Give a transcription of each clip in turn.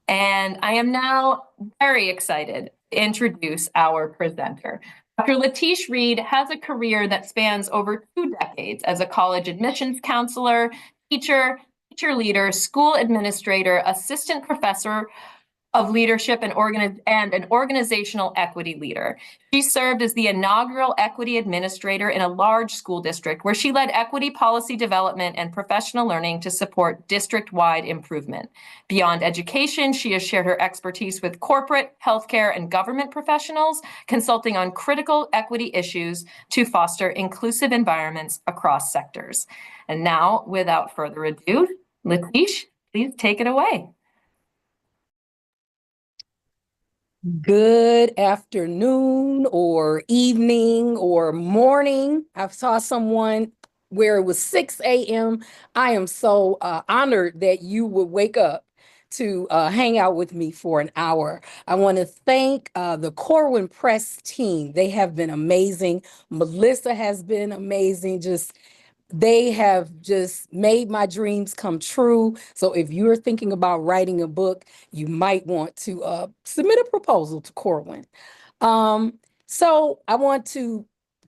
And I am now very excited to introduce our presenter. Dr. Latish Reed has a career that spans over 2 decades as a college admissions counselor, teacher, teacher leader, school administrator, assistant professor of leadership and an organizational equity leader. She served as the inaugural equity administrator in a large school district where she led equity policy development and professional learning to support district-wide improvement. Beyond education, she has shared her expertise with corporate, healthcare, and government professionals, consulting on critical equity issues to foster inclusive environments across sectors. And now, without further ado, Latish, please take it away. Good afternoon or evening or morning. I saw someone where it was 6 a.m. I am so honored that you would wake up to hang out with me for an hour. I want to thank the Corwin Press team. They have been amazing. Melissa has been amazing. They have just made my dreams come true. So if you're thinking about writing a book, you might want to submit a proposal to Corwin. So I want to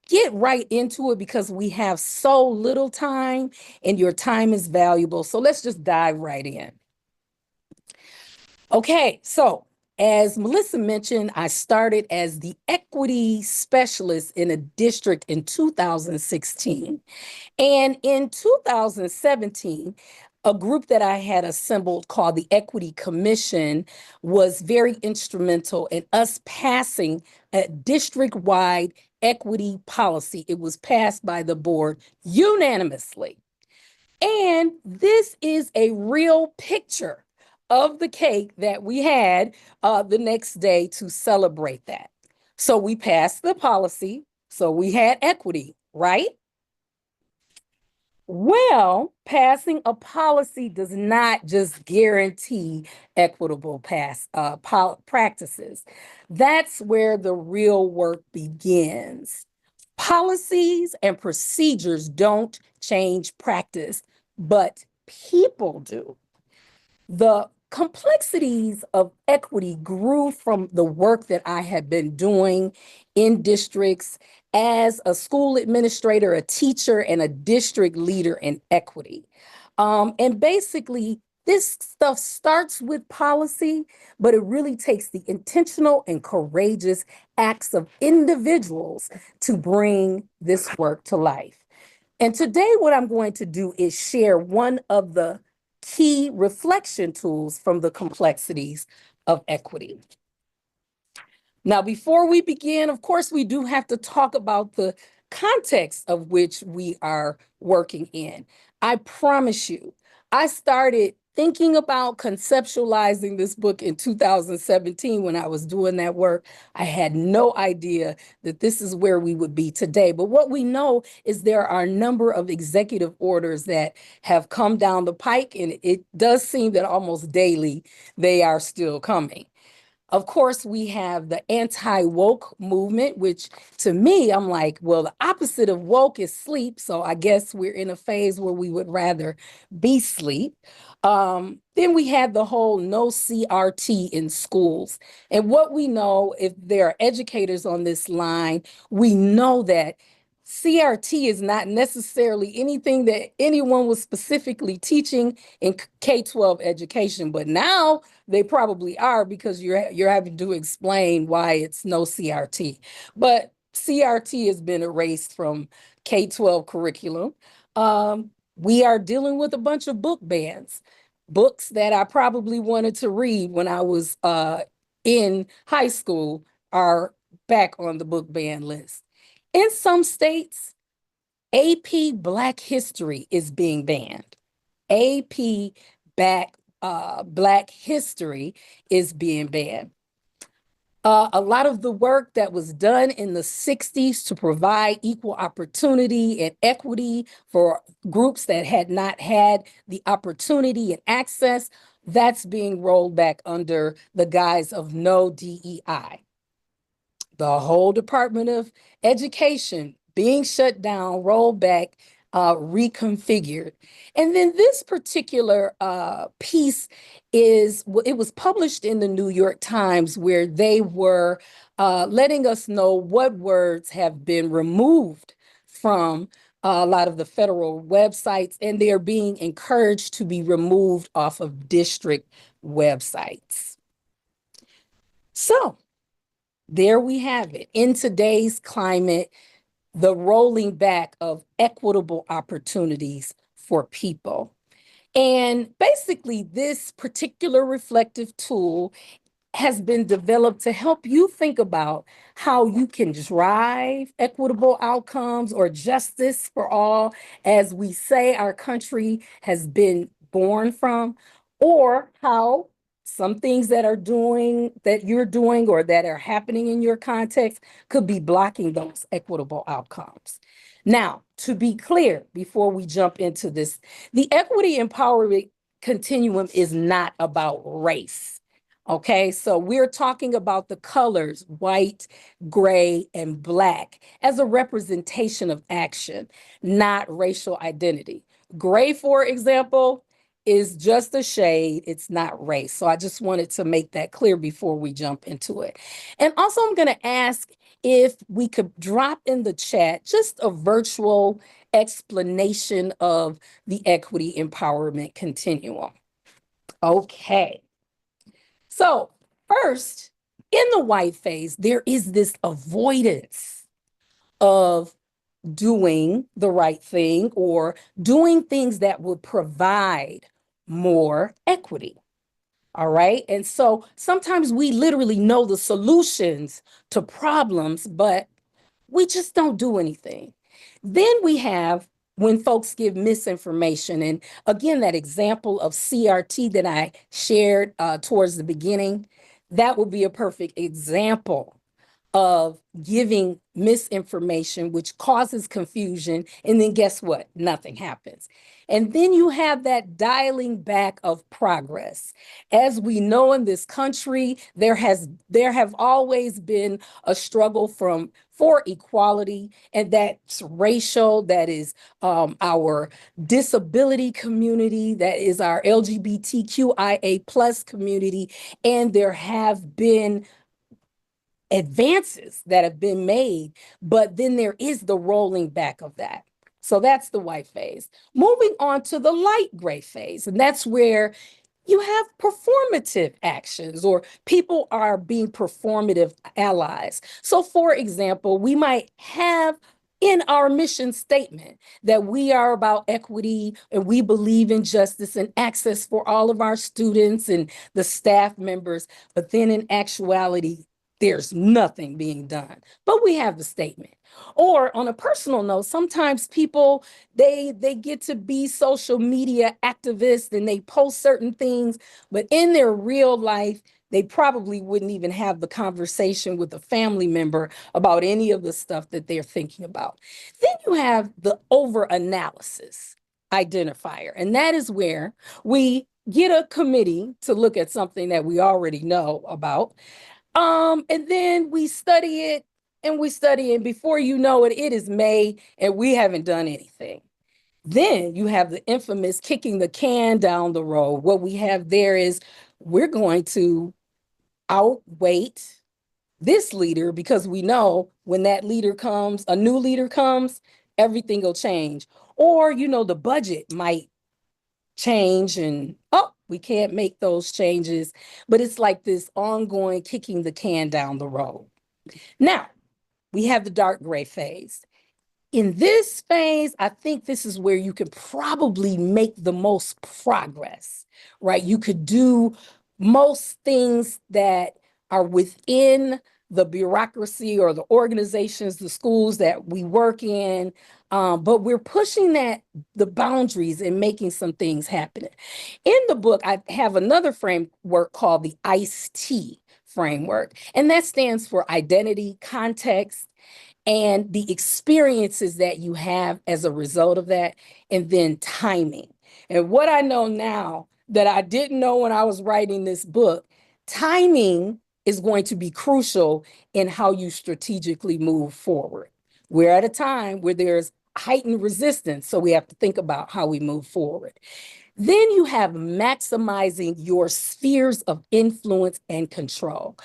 get right into it because we have so little time and your time is valuable. So let's just dive right in. Okay, so as Melissa mentioned, I started as the equity specialist in a district in 2016. And in 2017, a group that I had assembled called the Equity Commission was very instrumental in us passing a district-wide equity policy. It was passed by the board unanimously. And this is a real picture of the cake that we had the next day to celebrate that. So we passed the policy, so we had equity, right? Well, passing a policy does not just guarantee equitable practices. That's where the real work begins. Policies and procedures don't change practice, but people do. The complexities of equity grew from the work that I had been doing in districts as a school administrator, a teacher, and a district leader in equity. And basically, this stuff starts with policy, but it really takes the intentional and courageous acts of individuals to bring this work to life. And today, what I'm going to do is share one of the key reflection tools from the complexities of equity. Now, before we begin, of course, we do have to talk about the context of which we are working in. I promise you, I started thinking about conceptualizing this book in 2017 when I was doing that work. I had no idea that this is where we would be today. But what we know is there are a number of executive orders that have come down the pike, and it does seem that almost daily they are still coming. Of course, we have the anti-woke movement, which to me, I'm like, well, the opposite of woke is sleep. So I guess we're in a phase where we would rather be sleep. Then we had the whole no CRT in schools. And what we know, if there are educators on this line, we know that CRT is not necessarily anything that anyone was specifically teaching in K-12 education, but now they probably are because you're having to explain why it's no CRT. But CRT has been erased from K-12 curriculum. We are dealing with a bunch of book bans, books that I probably wanted to read when I was in high school are back on the book ban list. In some states, AP Black History is being banned. AP Black History is being banned. A lot of the work that was done in the 60s to provide equal opportunity and equity for groups that had not had the opportunity and access, that's being rolled back under the guise of no DEI. The whole Department of Education being shut down, rolled back reconfigured. And then this particular piece it was published in the New York Times, where they were letting us know what words have been removed from a lot of the federal websites, and they're being encouraged to be removed off of district websites. So there we have it. In today's climate, the rolling back of equitable opportunities for people. And basically, this particular reflective tool has been developed to help you think about how you can drive equitable outcomes or justice for all, as we say our country has been born from, or how some things that you're doing or that are happening in your context could be blocking those equitable outcomes. Now, to be clear, before we jump into this, the Equity Empowerment Continuum is not about race. Okay, so we're talking about the colors, white, gray, and black, as a representation of action, not racial identity. Gray, for example, is just a shade, it's not race. So I just wanted to make that clear before we jump into it. And also, I'm going to ask if we could drop in the chat just a virtual explanation of the Equity Empowerment Continuum. Okay. So first, in the white phase, there is this avoidance of doing the right thing or doing things that would provide more equity. All right. And so sometimes we literally know the solutions to problems, but we just don't do anything. Then we have when folks give misinformation. And again, that example of CRT that I shared towards the beginning, that would be a perfect example of giving misinformation, which causes confusion. And then guess what? Nothing happens. And then you have that dialing back of progress. As we know in this country, there have always been a struggle for equality, and that's racial, that is our disability community, that is our LGBTQIA plus community, and there have been advances that have been made, but then there is the rolling back of that. So that's the white phase. Moving on to the light gray phase, and that's where you have performative actions, or people are being performative allies. So for example, we might have in our mission statement that we are about equity and we believe in justice and access for all of our students and the staff members, but then in actuality, there's nothing being done, but we have the statement. Or on a personal note, sometimes people, they get to be social media activists and they post certain things, but in their real life, they probably wouldn't even have the conversation with a family member about any of the stuff that they're thinking about. Then you have the over-analysis identifier, and that is where we get a committee to look at something that we already know about. And then we study it and we study it. Before you know it, it is May and we haven't done anything. Then you have the infamous kicking the can down the road. What we have there is we're going to outweight this leader because we know when that leader comes, a new leader comes, everything will change. Or, the budget might change and we can't make those changes, but it's like this ongoing kicking the can down the road. Now, we have the dark gray phase. In this phase, I think this is where you could probably make the most progress, right? You could do most things that are within the bureaucracy or the organizations, the schools that we work in, but we're pushing the boundaries and making some things happen. In the book, I have another framework called the ICE-T framework, and that stands for identity, context, and the experiences that you have as a result of that, and then timing. And what I know now that I didn't know when I was writing this book, timing is going to be crucial in how you strategically move forward. We're at a time where there's heightened resistance. So we have to think about how we move forward. Then you have maximizing your spheres of influence and control.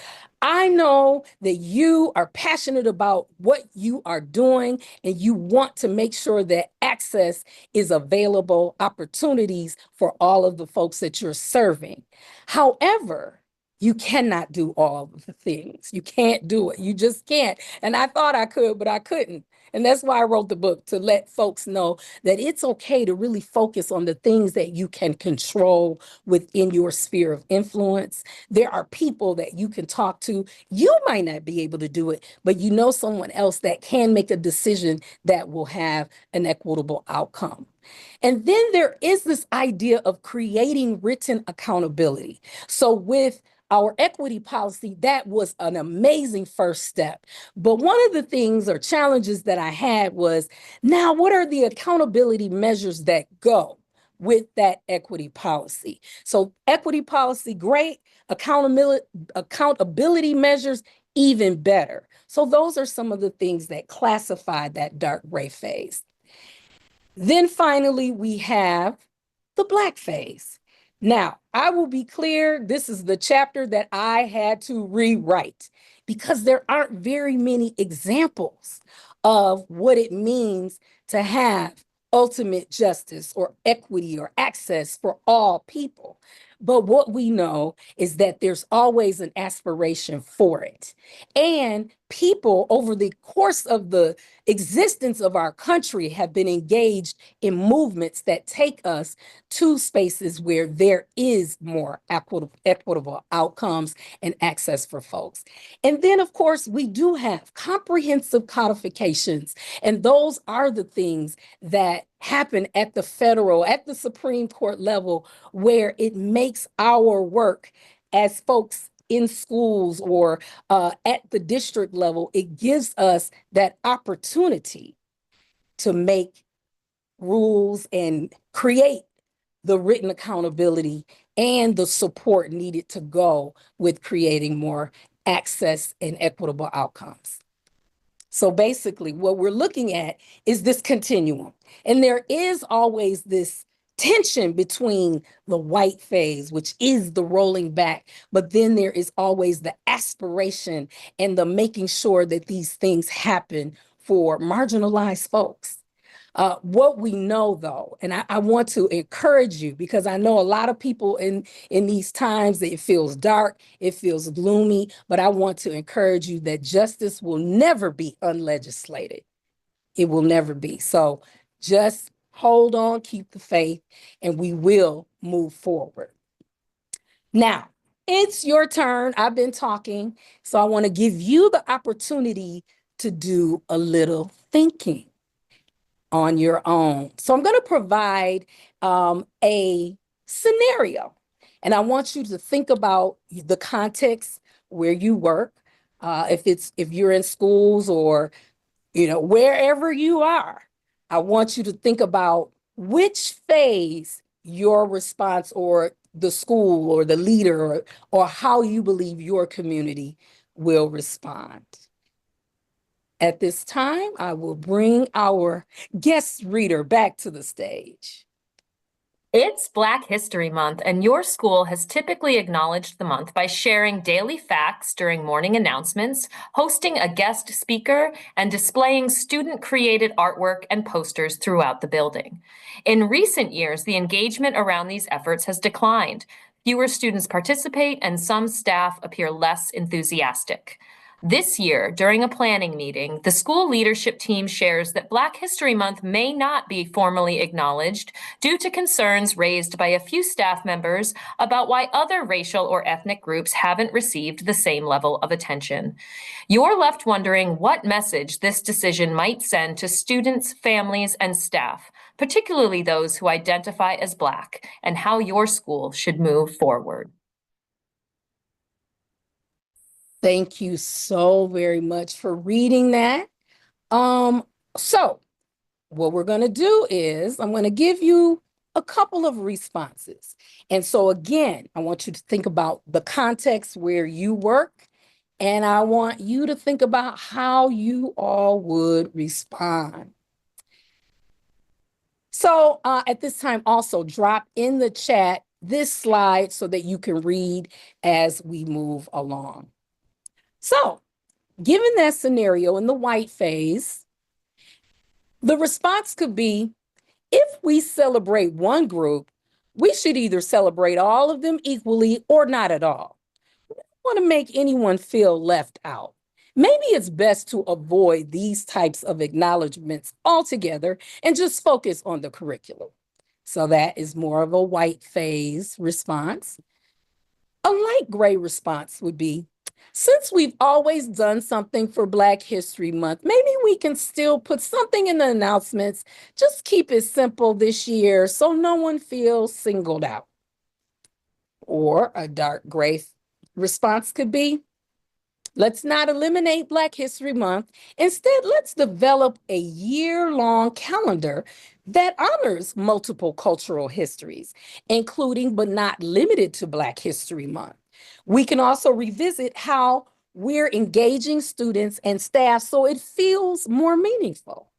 I know that you are passionate about what you are doing and you want to make sure that access is available, opportunities for all of the folks that you're serving. However, you cannot do all of the things. You can't do it. You just can't. And I thought I could, but I couldn't. And that's why I wrote the book, to let folks know that it's okay to really focus on the things that you can control within your sphere of influence. There are people that you can talk to. You might not be able to do it, but you know someone else that can make a decision that will have an equitable outcome. And then there is this idea of creating written accountability. So with our equity policy, that was an amazing first step. But one of the things or challenges that I had was, now what are the accountability measures that go with that equity policy? So equity policy, great. Accountability measures, even better. So those are some of the things that classify that dark gray phase. Then finally, we have the black phase. Now, I will be clear, this is the chapter that I had to rewrite because there aren't very many examples of what it means to have ultimate justice or equity or access for all people. But what we know is that there's always an aspiration for it. And people over the course of the existence of our country have been engaged in movements that take us to spaces where there is more equitable outcomes and access for folks. And then, of course, we do have comprehensive codifications, and those are the things that happen at the federal, at the Supreme Court level, where it makes our work as folks in schools or at the district level, it gives us that opportunity to make rules and create the written accountability and the support needed to go with creating more access and equitable outcomes. So basically, what we're looking at is this continuum. And there is always this tension between the white phase, which is the rolling back, but then there is always the aspiration and the making sure that these things happen for marginalized folks. What we know, though, and I want to encourage you, because I know a lot of people in these times that it feels dark, it feels gloomy, but I want to encourage you that justice will never be unlegislated. It will never be. So just hold on, keep the faith, and we will move forward. Now, it's your turn. I've been talking, so I want to give you the opportunity to do a little thinking on your own. So I'm going to provide a scenario, and I want you to think about the context where you work. If you're in schools or wherever you are, I want you to think about which phase your response or the school or the leader or how you believe your community will respond. At this time, I will bring our guest reader back to the stage. It's Black History Month, and your school has typically acknowledged the month by sharing daily facts during morning announcements, hosting a guest speaker, and displaying student-created artwork and posters throughout the building. In recent years, the engagement around these efforts has declined. Fewer students participate, and some staff appear less enthusiastic. This year, during a planning meeting, the school leadership team shares that Black History Month may not be formally acknowledged due to concerns raised by a few staff members about why other racial or ethnic groups haven't received the same level of attention. You're left wondering what message this decision might send to students, families, and staff, particularly those who identify as Black, and how your school should move forward. Thank you so very much for reading that. So what we're going to do is I'm going to give you a couple of responses. And so again, I want you to think about the context where you work, and I want you to think about how you all would respond. So at this time, also drop in the chat this slide so that you can read as we move along. So given that scenario in the white phase, the response could be, if we celebrate one group, we should either celebrate all of them equally or not at all. We don't want to make anyone feel left out. Maybe it's best to avoid these types of acknowledgments altogether and just focus on the curriculum. So that is more of a white phase response. A light gray response would be, since we've always done something for Black History Month, maybe we can still put something in the announcements. Just keep it simple this year so no one feels singled out. Or a dark gray response could be, let's not eliminate Black History Month. Instead, let's develop a year-long calendar that honors multiple cultural histories, including but not limited to Black History Month. We can also revisit how we're engaging students and staff so it feels more meaningful.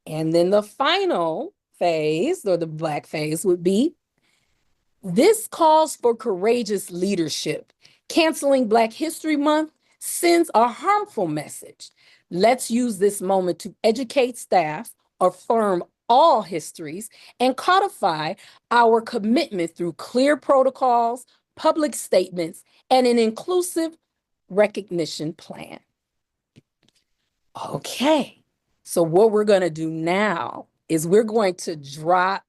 And then the final phase, or the Black phase, would be, this calls for courageous leadership. Canceling Black History Month sends a harmful message. Let's use this moment to educate staff, affirm all histories, and codify our commitment through clear protocols, public statements, and an inclusive recognition plan. Okay, so what we're going to do now is we're going to drop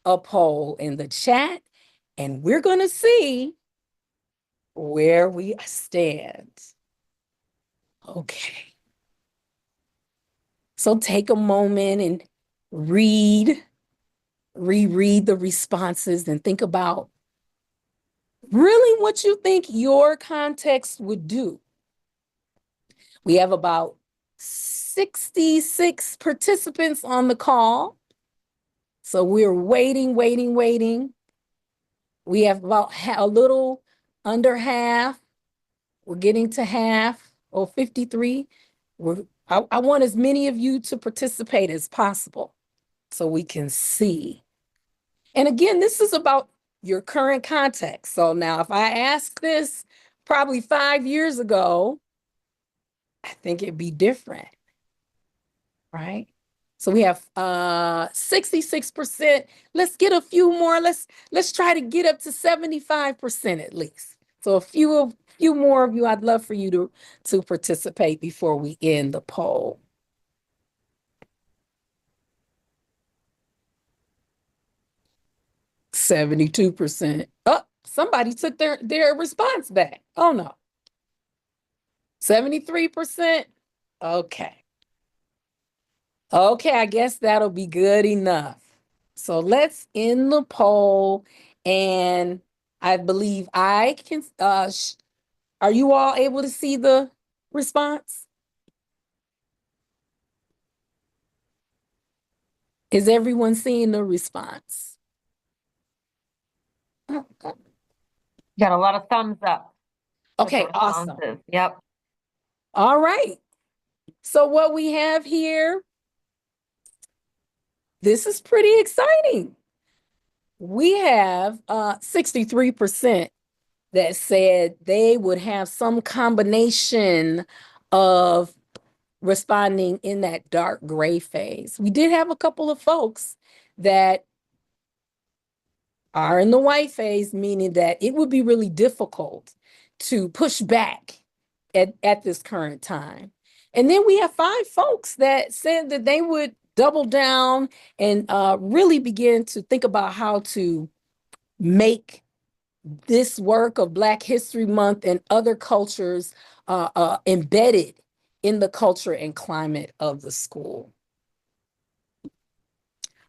a poll in the chat, and we're going to see where we stand. Okay. So take a moment and reread the responses and think about really what you think your context would do. We have about 66 participants on the call. So we're waiting. We have about a little under half. We're getting to half, or 53. I want as many of you to participate as possible so we can see. And again, this is about your current context. So now if I ask this probably 5 years ago, I think it'd be different, right? So we have 66%. Let's get a few more. Let's try to get up to 75% at least. So a few more of you, I'd love for you to participate before we end the poll. %. Oh, somebody took their response back. Oh no. 73%. Okay. Okay, I guess that'll be good enough. So let's end the poll, and I believe I can, are you all able to see the response? Is everyone seeing the response? Got a lot of thumbs up. Okay, awesome. Yep. All right. So what we have here, this is pretty exciting. We have 63% that said they would have some combination of responding in that dark gray phase. We did have a couple of folks that are in the white phase, meaning that it would be really difficult to push back at this current time. And then we have 5 folks that said that they would double down and really begin to think about how to make this work of Black History Month and other cultures embedded in the culture and climate of the school.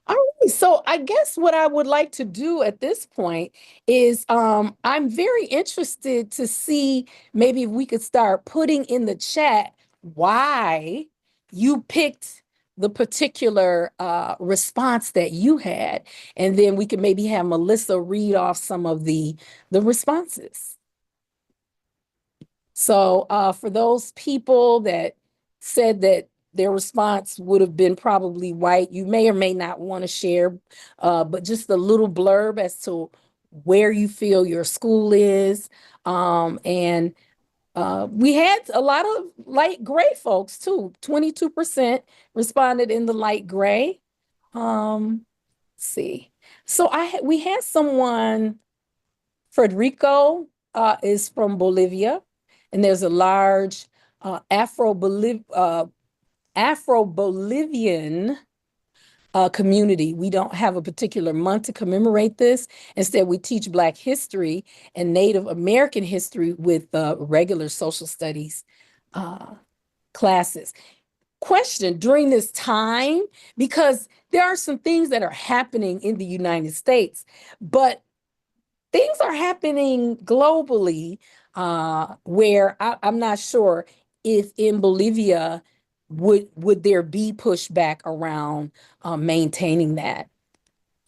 All right, so I guess what I would like to do at this point is I'm very interested to see maybe if we could start putting in the chat why you picked the particular response that you had, and then we could maybe have Melissa read off some of the responses. So for those people that said that their response would have been probably white. You may or may not want to share, but just a little blurb as to where you feel your school is. And we had a lot of light gray folks too. 22% responded in the light gray. Let's see. So we had someone, Federico is from Bolivia, and there's a large Afro-Bolivian community. We don't have a particular month to commemorate this. Instead, we teach Black history and Native American history with regular social studies classes. Question during this time, because there are some things that are happening in the United States, but things are happening globally where I'm not sure if in Bolivia would there be pushback around maintaining that.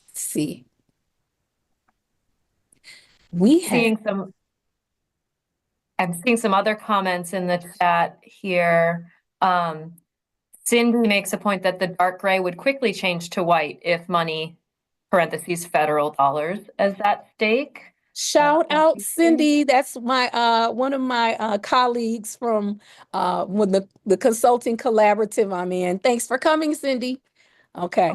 Let's see. I'm seeing some other comments in the chat here. Cindy makes a point that the dark gray would quickly change to white if money, parentheses, federal dollars, is at stake. Shout out Cindy. That's my one of my colleagues from when the consulting collaborative I'm in. Thanks for coming, Cindy. Okay.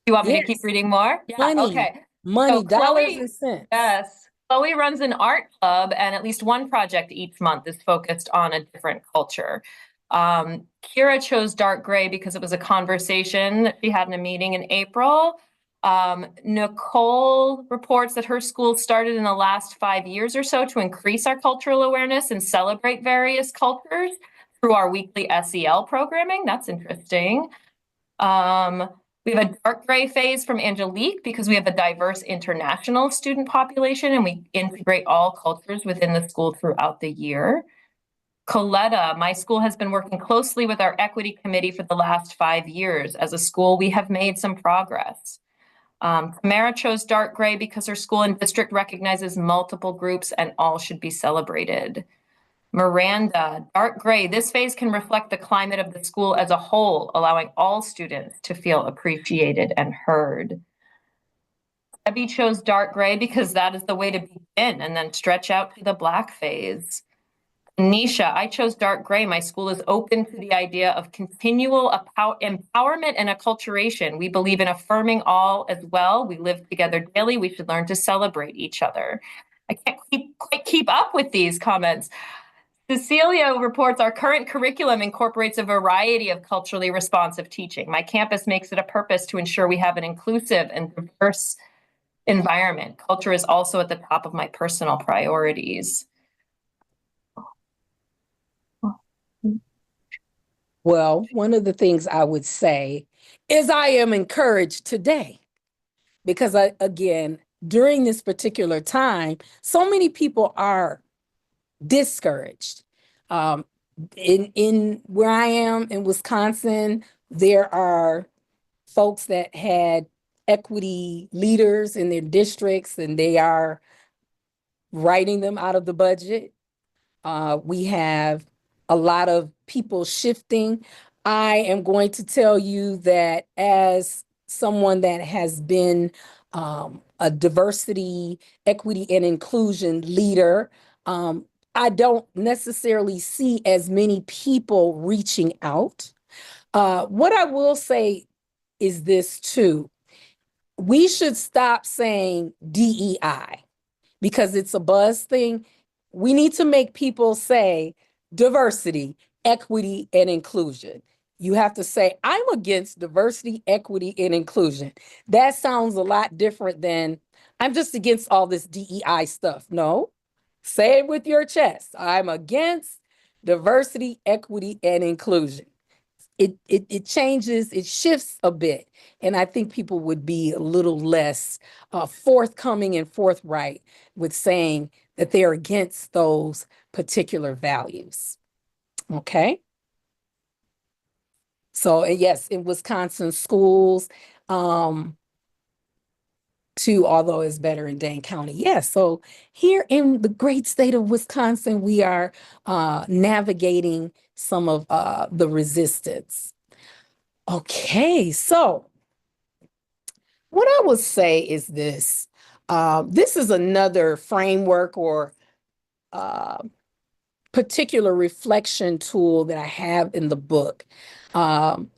You want me to Yes. keep reading more? Yeah, Money. okay. Money, So dollars Chloe, and cents. yes. Chloe runs an art club, and at least one project each month is focused on a different culture. Kira chose dark gray because it was a conversation that she had in a meeting in April. Nicole reports that her school started in the last 5 years or so to increase our cultural awareness and celebrate various cultures through our weekly SEL programming. That's interesting. We have a dark gray phase from Angelique because we have a diverse international student population and we integrate all cultures within the school throughout the year. Coletta, my school has been working closely with our equity committee for the last 5 years. As a school, we have made some progress. Tamara chose dark gray because her school and district recognizes multiple groups and all should be celebrated. Miranda, dark gray. This phase can reflect the climate of the school as a whole, allowing all students to feel appreciated and heard. Debbie chose dark gray because that is the way to begin and then stretch out to the black phase. Nisha, I chose dark gray. My school is open to the idea of continual empowerment and acculturation. We believe in affirming all as well. We live together daily. We should learn to celebrate each other. I can't quite keep up with these comments. Cecilia reports our current curriculum incorporates a variety of culturally responsive teaching. My campus makes it a purpose to ensure we have an inclusive and diverse environment. Culture is also at the top of my personal priorities. Well, one of the things I would say is I am encouraged today because again, during this particular time, so many people are discouraged. In where I am in Wisconsin, there are folks that had equity leaders in their districts and they are writing them out of the budget. We have a lot of people shifting. I am going to tell you that as someone that has been a diversity, equity, and inclusion leader, I don't necessarily see as many people reaching out. What I will say is this too. We should stop saying DEI because it's a buzz thing. We need to make people say diversity, equity, and inclusion. You have to say, I'm against diversity, equity, and inclusion. That sounds a lot different than I'm just against all this DEI stuff. No, say it with your chest. I'm against diversity, equity, and inclusion. It changes, it shifts a bit. And I think people would be a little less forthcoming and forthright with saying that they're against those particular values. Okay. So yes, in Wisconsin schools, to although it's better in Dane County. Yes, so here in the great state of Wisconsin, we are navigating some of the resistance. Okay, so what I would say is this. This is another framework or uh, particular reflection tool that I have in the book. Um,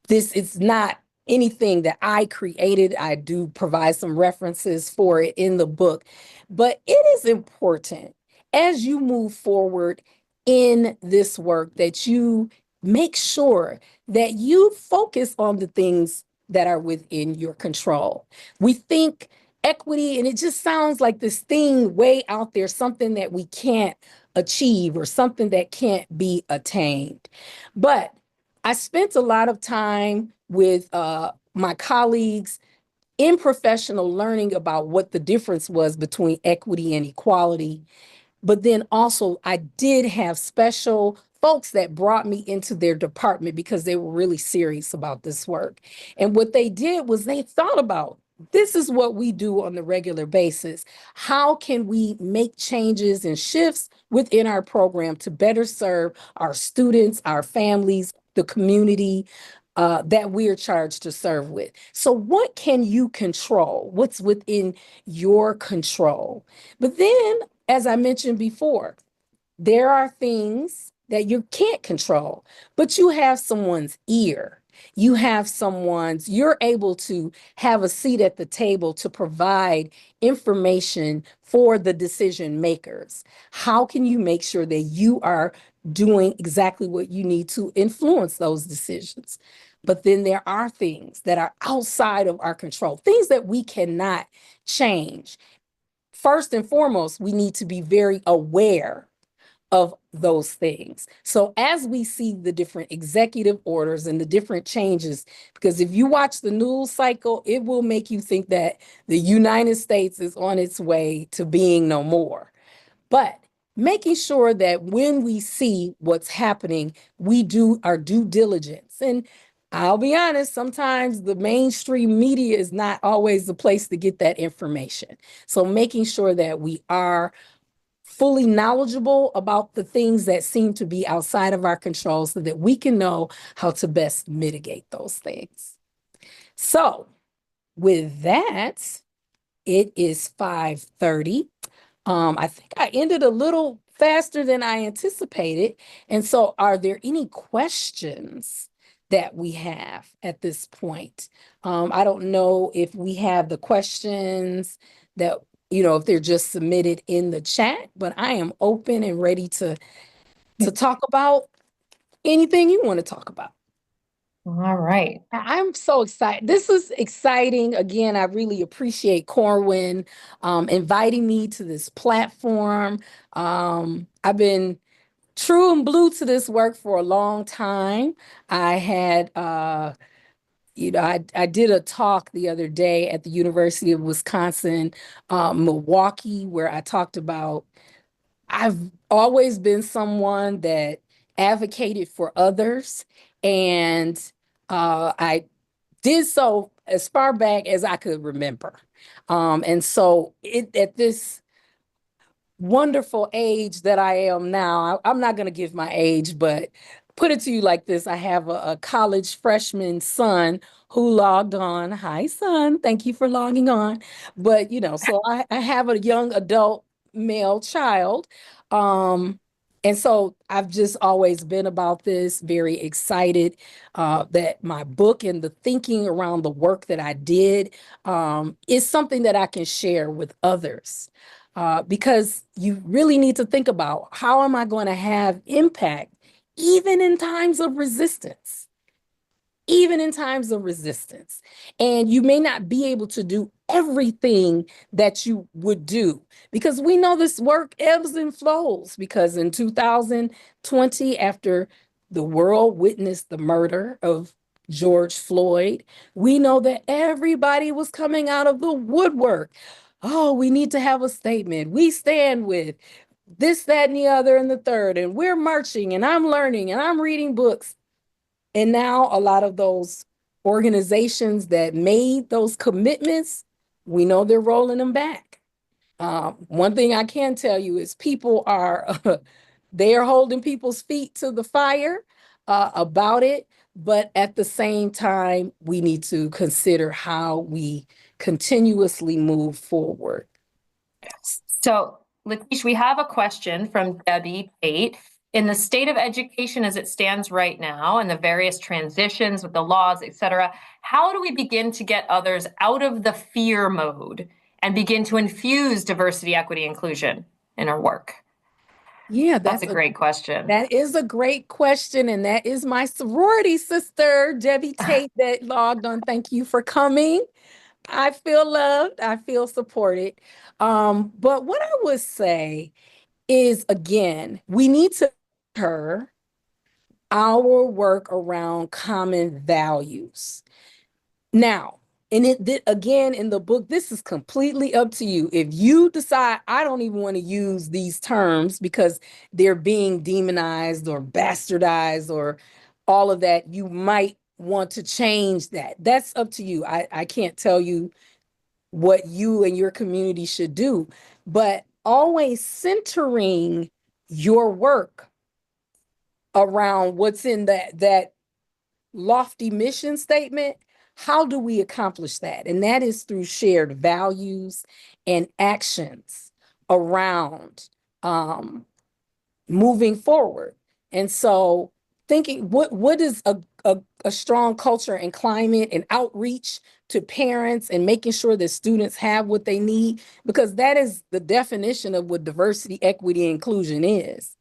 this is not anything that I created. I do provide some references for it in the book, but it is important as you move forward in this work that you make sure that you focus on the things that are within your control. We think equity, and it just sounds like this thing way out there, something that we can't achieve or something that can't be attained. But I spent a lot of time with my colleagues in professional learning about what the difference was between equity and equality. But then also, I did have special folks that brought me into their department because they were really serious about this work. And what they did was they thought about this is what we do on a regular basis. How can we make changes and shifts within our program to better serve our students, our families, the community that we are charged to serve with? So, what can you control? What's within your control? But then, as I mentioned before, there are things that you can't control, but you have someone's ear. You have you're able to have a seat at the table to provide information for the decision makers. How can you make sure that you are doing exactly what you need to influence those decisions? But then there are things that are outside of our control, things that we cannot change. First and foremost, we need to be very aware of those things. So as we see the different executive orders and the different changes, because if you watch the news cycle, it will make you think that the United States is on its way to being no more. But making sure that when we see what's happening, we do our due diligence. And I'll be honest, sometimes the mainstream media is not always the place to get that information. So making sure that we are fully knowledgeable about the things that seem to be outside of our control so that we can know how to best mitigate those things. So with that, it is 5:30. I think I ended a little faster than I anticipated. And so are there any questions that we have at this point? I don't know if we have the questions that, if they're just submitted in the chat, but I am open and ready to talk about anything you want to talk about. All right. I'm so excited. This is exciting. Again, I really appreciate Corwin inviting me to this platform. I've been true and blue to this work for a long time. I had, I did a talk the other day at the University of Wisconsin, Milwaukee, where I talked about I've always been someone that advocated for others, and I did so as far back as I could remember. And so at this wonderful age that I am now, I'm not going to give my age, but put it to you like this. I have a college freshman son who logged on. Hi, son. Thank you for logging on. But, so I have a young adult male child. And so I've just always been about this, very excited that my book and the thinking around the work that I did is something that I can share with others. Because you really need to think about how am I going to have impact even in times of resistance? Even in times of resistance. And you may not be able to do everything that you would do because we know this work ebbs and flows. Because in 2020, after the world witnessed the murder of George Floyd, we know that everybody was coming out of the woodwork. Oh, we need to have a statement. We stand with this, that, and the other, and the third, and we're marching, and I'm learning, and I'm reading books. And now a lot of those organizations that made those commitments, We know they're rolling them back. One thing I can tell you is people are they are holding people's feet to the fire about it, but at the same time, we need to consider how we continuously move forward. So, Latish, we have a question from Debbie Tate. In the state of education as it stands right now and the various transitions with the laws, et cetera, how do we begin to get others out of the fear mode and begin to infuse diversity, equity, inclusion in our work? Yeah, That's a great question. That is a great question. And that is my sorority sister, Debbie Tate, that logged on. Thank you for coming. I feel loved. I feel supported. But what I would say is, again, we need to her our work around common values. Now, and again in the book, this is completely up to you. If you decide I don't even want to use these terms because they're being demonized or bastardized or all of that, you might want to change that. That's up to you. I can't tell you what you and your community should do, but always centering your work around what's in that lofty mission statement. How do we accomplish that? And that is through shared values and actions around moving forward. And so thinking what is a strong culture and climate and outreach to parents and making sure that students have what they need, because that is the definition of what diversity, equity, and inclusion is.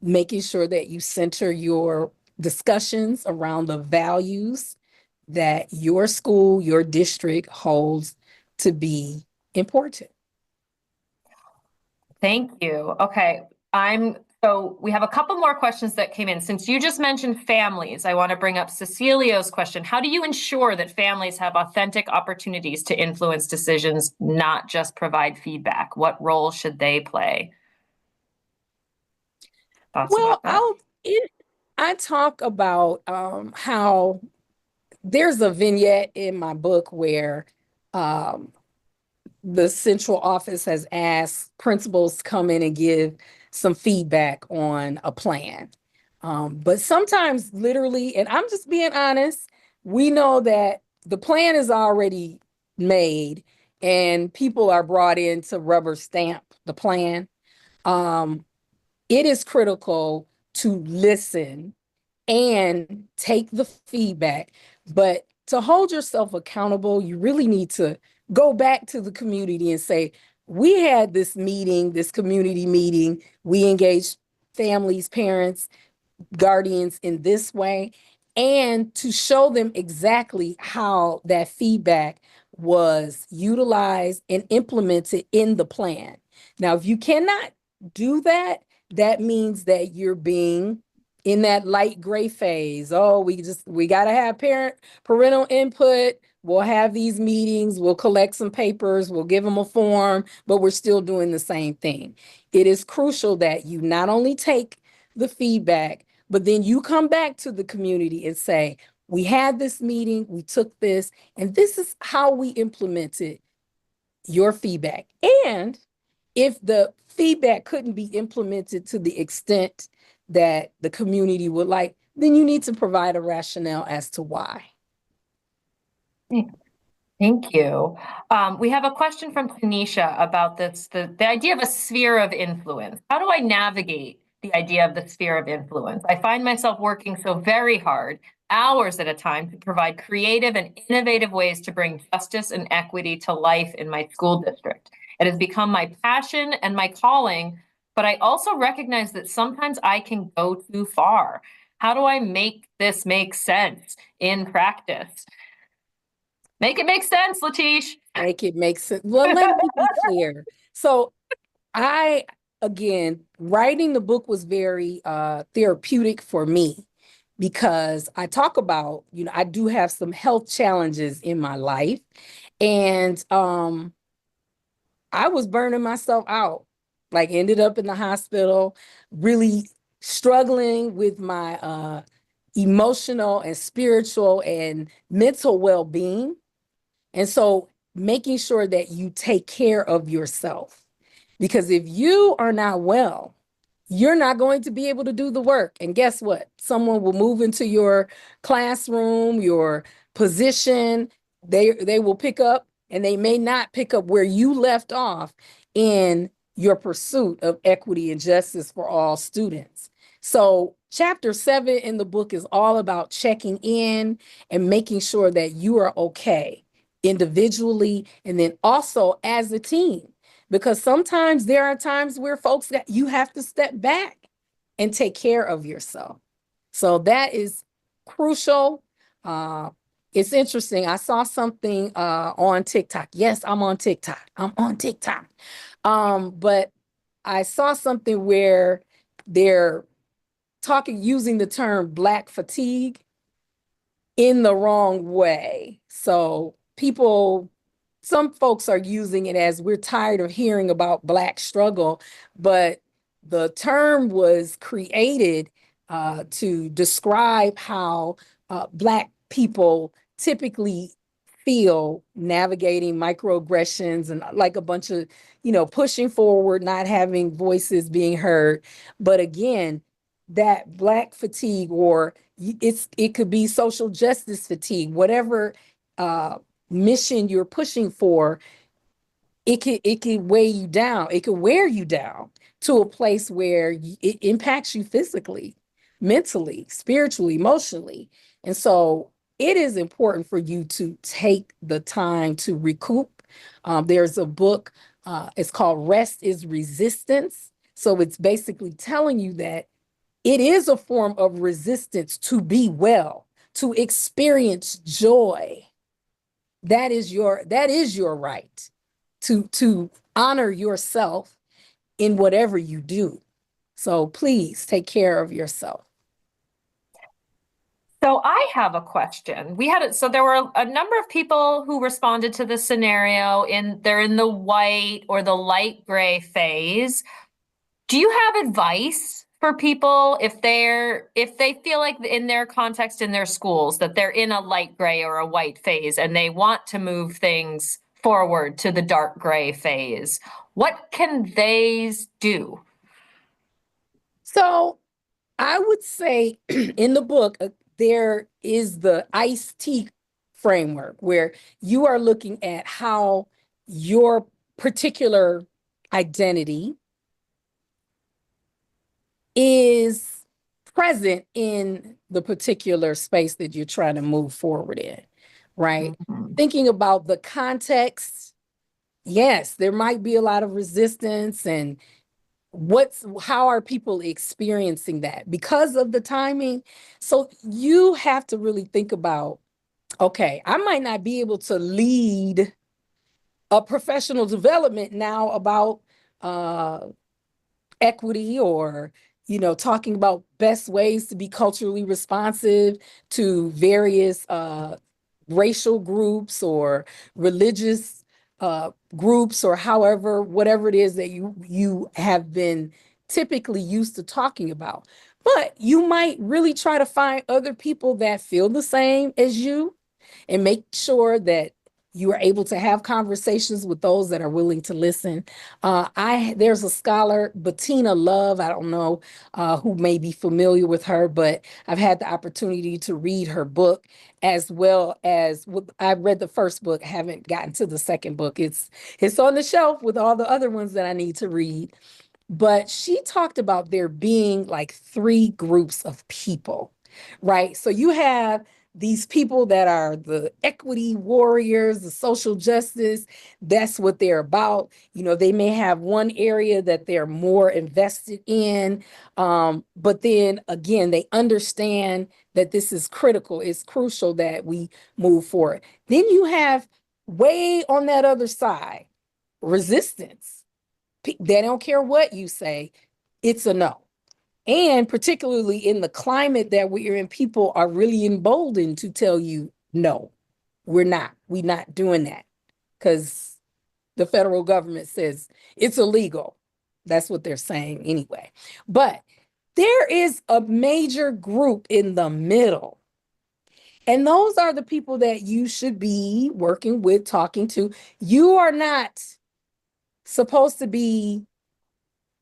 Making sure that you center your discussions around the values that your school, your district holds to be important. Thank you. Okay, so we have a couple more questions that came in. Since you just mentioned families, I want to bring up Cecilio's question. How do you ensure that families have authentic opportunities to influence decisions, not just provide feedback? What role should they play? Thoughts Well, about that? I talk about how there's a vignette in my book where um, the central office has asked principals to come in and give some feedback on a plan. But sometimes, literally, and I'm just being honest, we know that the plan is already made and people are brought in to rubber stamp the plan. It is critical to listen and take the feedback. But to hold yourself accountable, you really need to go back to the community and say, we had this meeting, this community meeting, we engaged families, parents, guardians in this way, and to show them exactly how that feedback was utilized and implemented in the plan. Now, if you cannot do that, that means that you're being in that light gray phase. Oh, we got to have parental input. We'll have these meetings, we'll collect some papers, we'll give them a form, but we're still doing the same thing. It is crucial that you not only take the feedback, but then you come back to the community and say, we had this meeting, we took this, and this is how we implemented your feedback. And if the feedback couldn't be implemented to the extent that the community would like, then you need to provide a rationale as to why. Thank you. We have a question from Tanisha about the idea of a sphere of influence. How do I navigate the idea of the sphere of influence? I find myself working so very hard, hours at a time, to provide creative and innovative ways to bring justice and equity to life in my school district. It has become my passion and my calling, but I also recognize that sometimes I can go too far. How do I make this make sense in practice? Make it make sense, Latish. Make it make sense. Well, let me be clear. So again, writing the book was very therapeutic for me because I talk about, I do have some health challenges in my life. And I was burning myself out, like ended up in the hospital, really struggling with my emotional and spiritual and mental well-being. And so making sure that you take care of yourself. Because if you are not well, you're not going to be able to do the work. And guess what? Someone will move into your classroom, your position. They will pick up, and they may not pick up where you left off in your pursuit of equity and justice for all students. So chapter 7 in the book is all about checking in and making sure that you are okay individually and then also as a team. Because sometimes there are times where folks that you have to step back and take care of yourself. So that is crucial. It's interesting. I saw something on TikTok. Yes, I'm on TikTok. I'm on TikTok. But I saw something where they're using the term Black fatigue in the wrong way. So some folks are using it as we're tired of hearing about Black struggle, but the term was created to describe how Black people typically feel navigating microaggressions and like a bunch of, pushing forward, not having voices being heard. But again, that Black fatigue, or it could be social justice fatigue, whatever mission you're pushing for, it can weigh you down. It can wear you down to a place where it impacts you physically, mentally, spiritually, emotionally. And so it is important for you to take the time to recoup. There's a book, it's called Rest is Resistance. So it's basically telling you that it is a form of resistance to be well, to experience joy. That is your right to honor yourself in whatever you do. So please take care of yourself. So I have a question. So there were a number of people who responded to this scenario they're in the white or the light gray phase. Do you have advice for people if they feel like in their context in their schools that they're in a light gray or a white phase and they want to move things forward to the dark gray phase? What can they do? So I would say in the book, there is the iced tea framework where you are looking at how your particular identity is present in the particular space that you're trying to move forward in, right? Mhm. Thinking about the context, yes, there might be a lot of resistance, and how are people experiencing that because of the timing? So you have to really think about, okay, I might not be able to lead a professional development now about equity, or talking about best ways to be culturally responsive to various racial groups or religious groups, or whatever it is that you have been typically used to talking about. But you might really try to find other people that feel the same as you and make sure that you are able to have conversations with those that are willing to listen. There's a scholar, Bettina Love. I don't know who may be familiar with her, but I've had the opportunity to read her book, as well as I read the first book, haven't gotten to the second book. It's on the shelf with all the other ones that I need to read. But she talked about there being like 3 groups of people, right? So you have these people that are the equity warriors, the social justice, that's what they're about. They may have one area that they're more invested in. But then again, they understand that this is critical. It's crucial that we move forward. Then you have way on that other side, resistance. They don't care what you say, it's a no. And particularly in the climate that we're in, people are really emboldened to tell you, no, we're not doing that, because the federal government says it's illegal. That's what they're saying anyway. But there is a major group in the middle. And those are the people that you should be working with, talking to. You are not supposed to be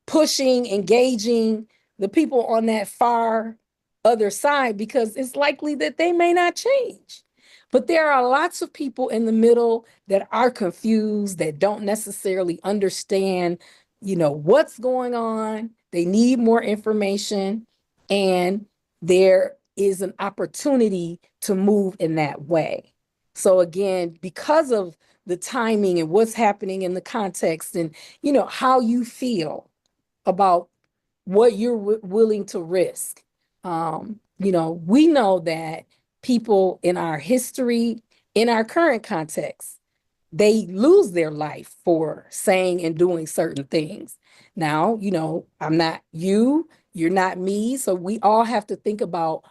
pushing, engaging the people on that far other side because it's likely that they may not change. But there are lots of people in the middle that are confused, that don't necessarily understand, what's going on. They need more information, and there is an opportunity to move in that way. So again, because of the timing and what's happening in the context and, how you feel about what you're willing to risk. We know that people in our history, in our current context, they lose their life for saying and doing certain things. Now, I'm not you, you're not me. So we all have to think about,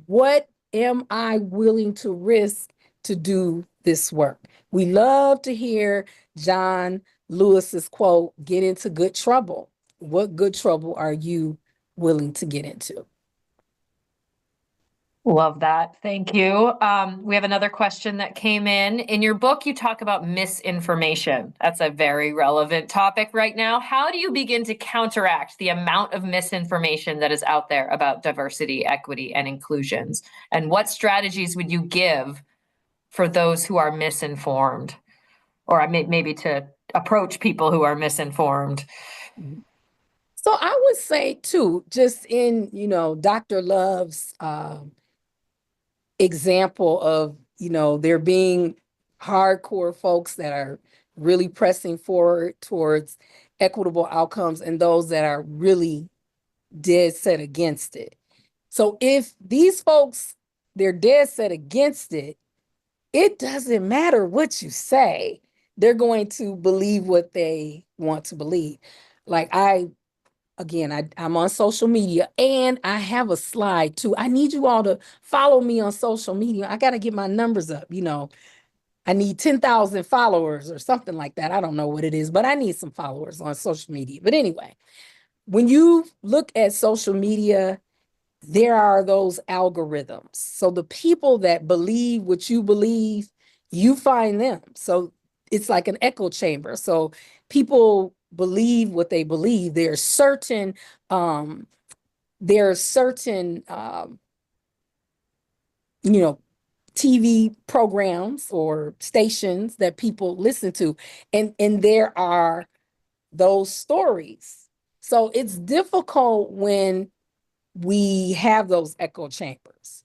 what am I willing to risk to do this work? We love to hear John Lewis's quote, get into good trouble. What good trouble are you willing to get into? Love that. Thank you. We have another question that came in. In your book, you talk about misinformation. That's a very relevant topic right now. How do you begin to counteract the amount of misinformation that is out there about diversity, equity, and inclusions? And what strategies would you give for those who are misinformed, or maybe to approach people who are misinformed? So I would say too, just in, Dr. Love's example of, there being hardcore folks that are really pressing forward towards equitable outcomes and those that are really dead set against it. So if these folks, they're dead set against it, it doesn't matter what you say. They're going to believe what they want to believe. Like I'm on social media and I have a slide too. I need you all to follow me on social media. I got to get my numbers up. I need 10,000 followers or something like that. I don't know what it is, but I need some followers on social media. But anyway, when you look at social media, there are those algorithms. So the people that believe what you believe, you find them. So it's like an echo chamber. So people believe what they believe. Um, there are certain TV programs or stations that people listen to, and there are those stories. So it's difficult when we have those echo chambers.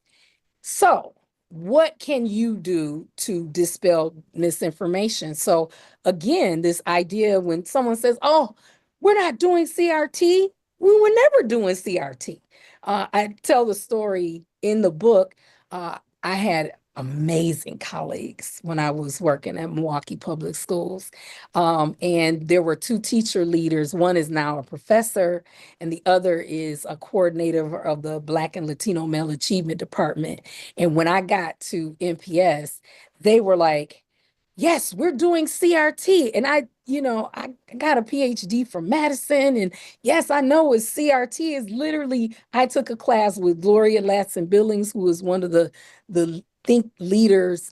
So, what can you do to dispel misinformation? So, again, this idea when someone says, "Oh, we're not doing CRT," we were never doing CRT. I tell the story in the book. I had amazing colleagues when I was working at Milwaukee Public Schools. And there were two teacher leaders. One is now a professor, and the other is a coordinator of the Black and Latino Male Achievement Department. And when I got to MPS, they were like, yes, we're doing CRT. And I got a PhD from Madison. And yes, I know what CRT is. Literally, I took a class with Gloria Latson Billings, who is one of the think leaders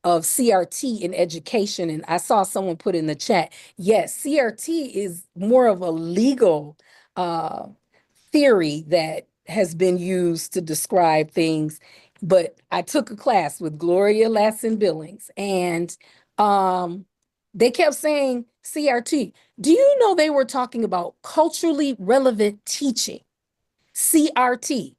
of CRT in education. And I saw someone put in the chat, yes, CRT is more of a legal theory that has been used to describe things. But I took a class with Gloria Latson Billings, and they kept saying CRT. Do you know they were talking about culturally relevant teaching? CRT,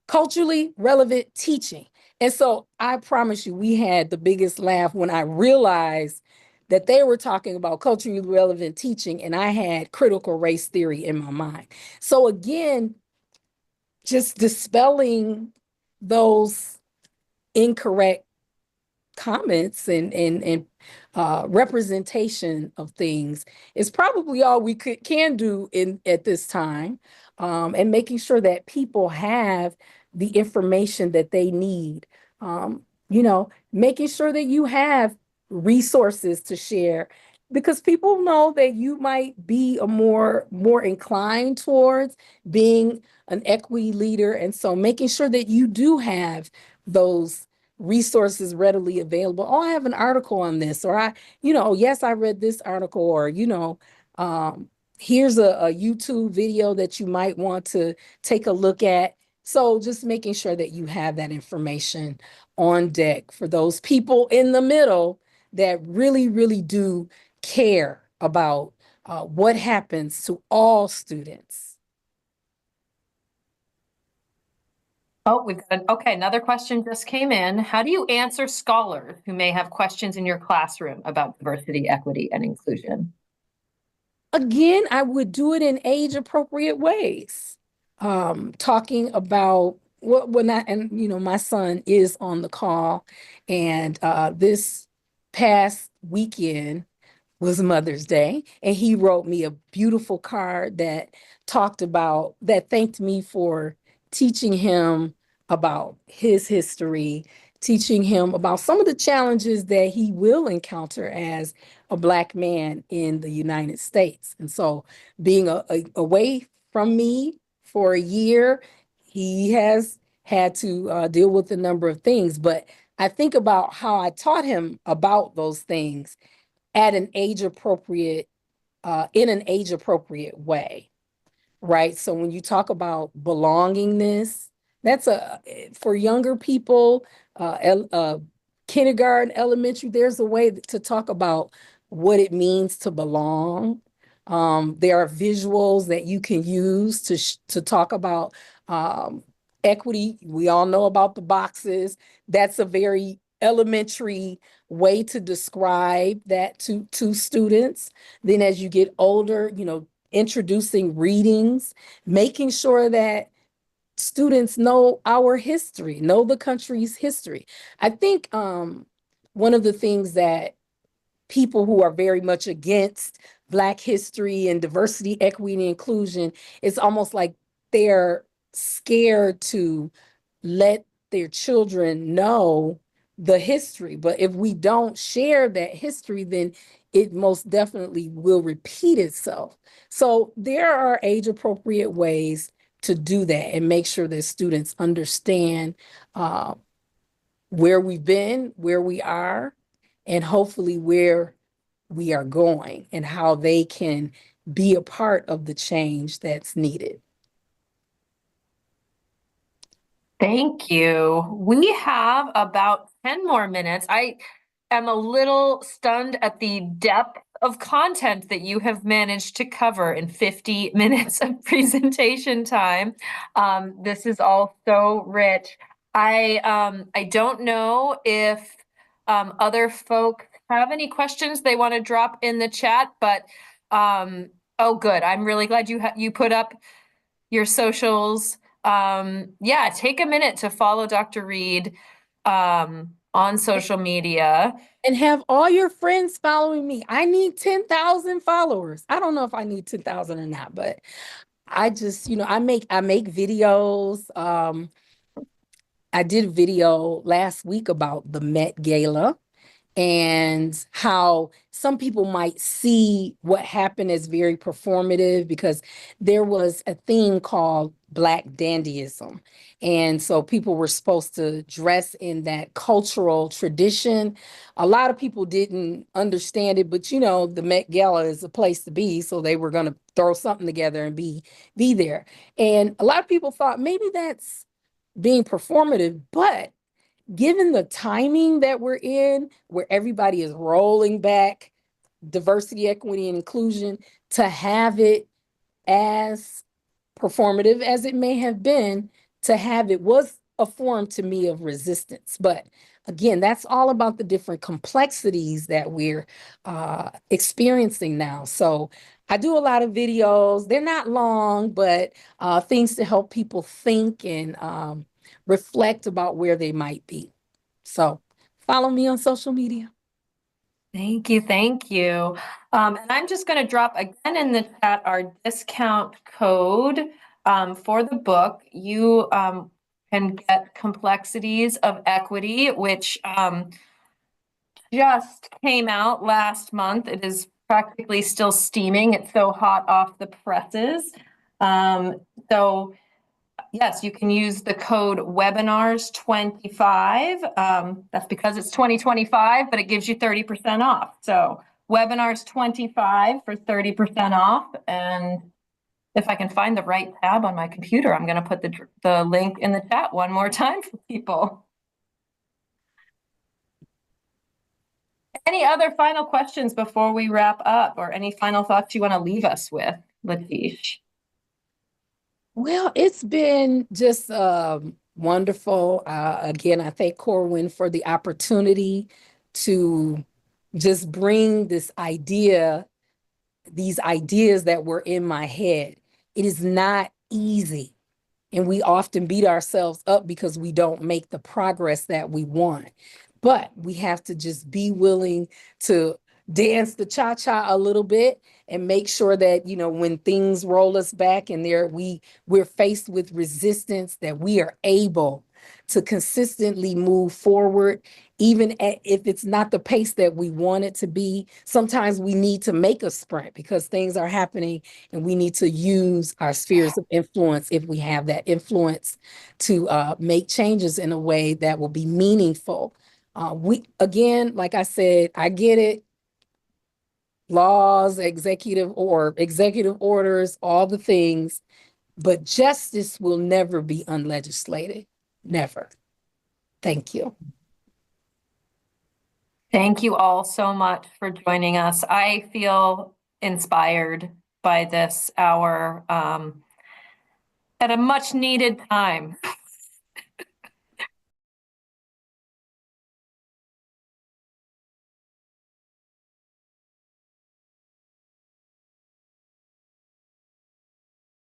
culturally relevant teaching. And so I promise you, we had the biggest laugh when I realized that they were talking about culturally relevant teaching, and I had critical race theory in my mind. So again, just dispelling those incorrect comments and representation of things is probably all we can do at this time, and making sure that people have the information that they need. Making sure that you have resources to share, because people know that you might be a more inclined towards being an equity leader, and so making sure that you do have those resources readily available. Oh, I have an article on this, or yes, I read this article, or, here's a YouTube video that you might want to take a look at. So just making sure that you have that information on deck for those people in the middle that really, really do care about what happens to all students. Oh, okay, another question just came in. How do you answer scholars who may have questions in your classroom about diversity, equity, and inclusion? Again, I would do it in age appropriate ways. Talking about my son is on the call, and this past weekend was Mother's Day, and he wrote me a beautiful card that thanked me for teaching him about his history, teaching him about some of the challenges that he will encounter as a Black man in the United States. And so, being away from me for a year, he has had to deal with a number of things. But I think about how I taught him about those things at an age appropriate, in an age appropriate way, right? So when you talk about belongingness, that's for younger people, kindergarten, elementary, there's a way to talk about what it means to belong. There are visuals that you can use to talk about equity. We all know about the boxes. That's a very elementary way to describe that to students. Then as you get older, introducing readings, making sure that students know our history, know the country's history. I think one of the things that people who are very much against Black history and diversity, equity, and inclusion, it's almost like they're scared to let their children know the history. But if we don't share that history, then it most definitely will repeat itself. So there are age appropriate ways to do that and make sure that students understand where we've been, where we are, and hopefully where we are going, and how they can be a part of the change that's needed. Thank you. We have about 10 more minutes. I am a little stunned at the depth of content that you have managed to cover in 50 minutes of presentation time. This is all so rich. I don't know if other folk have any questions they want to drop in the chat, but oh, good. I'm really glad you put up your socials. Yeah, take a minute to follow Dr. Reed on social media. And have all your friends following me. I need 10,000 followers. I don't know if I need 10,000 or not, but I just, I make videos. I did a video last week about the Met Gala and how some people might see what happened as very performative, because there was a theme called Black dandyism. And so people were supposed to dress in that cultural tradition. A lot of people didn't understand it, but the Met Gala is a place to be. So they were going to throw something together and be there. And a lot of people thought maybe that's being performative, but given the timing that we're in, where everybody is rolling back diversity, equity, and inclusion, to have it as performative as it may have been, to have it was a form to me of resistance. But again, that's all about the different complexities that we're experiencing now. So I do a lot of videos. They're not long, but things to help people think and reflect about where they might be. So follow me on social media. Thank you, thank you. And I'm just going to drop again in the chat our discount code for the book. You can get Complexities of Equity, which just came out last month. It is practically still steaming. It's so hot off the presses. So Yes, you can use the code webinars25. That's because it's 2025, but it gives you 30% off. So webinars25 for 30% off. And if I can find the right tab on my computer, I'm going to put the link in the chat one more time for people. Any other final questions before we wrap up, or any final thoughts you want to leave us with, Latish? Well, it's been just wonderful. Again, I thank Corwin for the opportunity to just bring these ideas that were in my head. It is not easy. And we often beat ourselves up because we don't make the progress that we want. But we have to just be willing to dance the cha-cha a little bit and make sure that, when things roll us back and we're faced with resistance, that we are able to consistently move forward, even if it's not the pace that we want it to be. Sometimes we need to make a sprint because things are happening and we need to use our spheres of influence, if we have that influence, to make changes in a way that will be meaningful. Like I said, I get it. Laws, executive orders, all the things, but justice will never be unlegislated. Never. Thank you. Thank you all so much for joining us. I feel inspired by this hour at a much needed time